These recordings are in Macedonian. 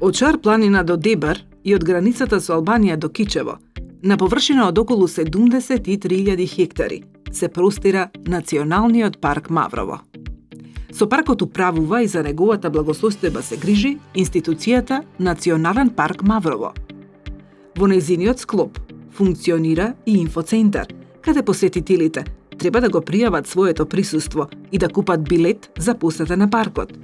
Од Шар планина до Дебар и од границата со Албанија до Кичево, на површина од околу 73.000 хектари, се простира Националниот парк Маврово. Со паркот управува и за неговата благосостојба се грижи институцијата Национален парк Маврово. Во нејзиниот склоп функционира и инфоцентар, каде посетителите треба да го пријават своето присуство и да купат билет за посета на паркот,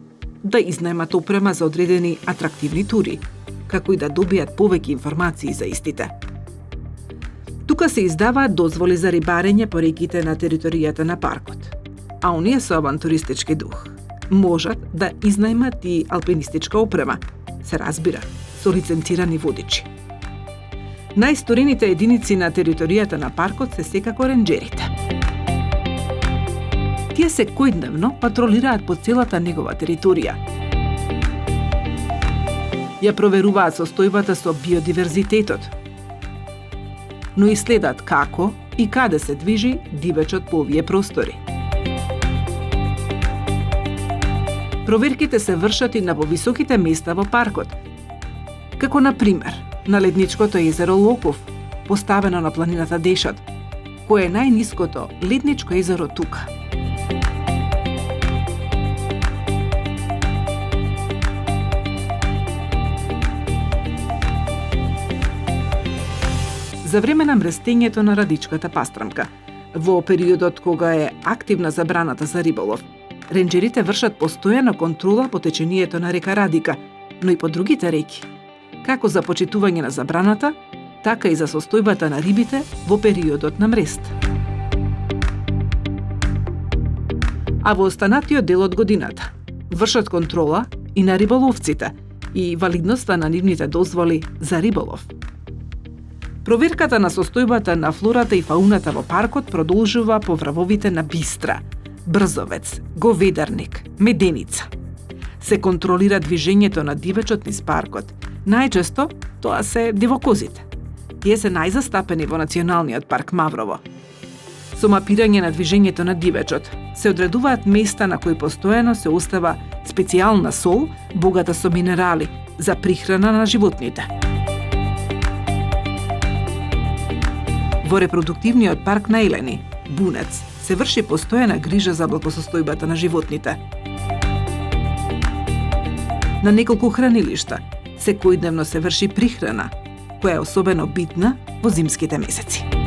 да изнаемат опрема за одредени атрактивни тури, како и да добијат повеќе информации за истите. Тука се издаваат дозволи за рибарење по реките на територијата на паркот, а оние со авантуристички дух можат да изнаемат и алпинистичка опрема, се разбира, со лиценцирани водичи. Најисторените единици на територијата на паркот се секако ренџерите. Тие секојдневно патролираат по целата негова територија. Ја проверуваат состојбата со биодиверзитетот, но и следат како и каде се движи дивечот по овие простори. Проверките се вршат и на повисоките места во паркот, како на пример на ледничкото езеро Локов, поставено на планината Дешат, кое е најниското ледничко езеро тука. За време на мрестењето на Радичката пастрамка, во периодот кога е активна забраната за риболов, ренџерите вршат постојана контрола по течението на река Радика, но и по другите реки, како за почитување на забраната, така и за состојбата на рибите во периодот на мрест. А во останатиот дел од годината вршат контрола и на риболовците и валидноста на нивните дозволи за риболов. Проверката на состојбата на флората и фауната во паркот продолжува по вравовите на Бистра, Брзовец, Говедарник, Меденица. Се контролира движењето на дивечот низ паркот. Најчесто тоа се дивокозите. Тие се најзастапени во Националниот парк Маврово. Со мапирање на движењето на дивечот се одредуваат места на кои постојано се остава специјална сол, богата со минерали, за прихрана на животните. Во репродуктивниот парк на Елени, Бунец, се врши постојана грижа за благосостојбата на животните. На неколку хранилишта секојдневно се врши прихрана, која е особено битна во зимските месеци.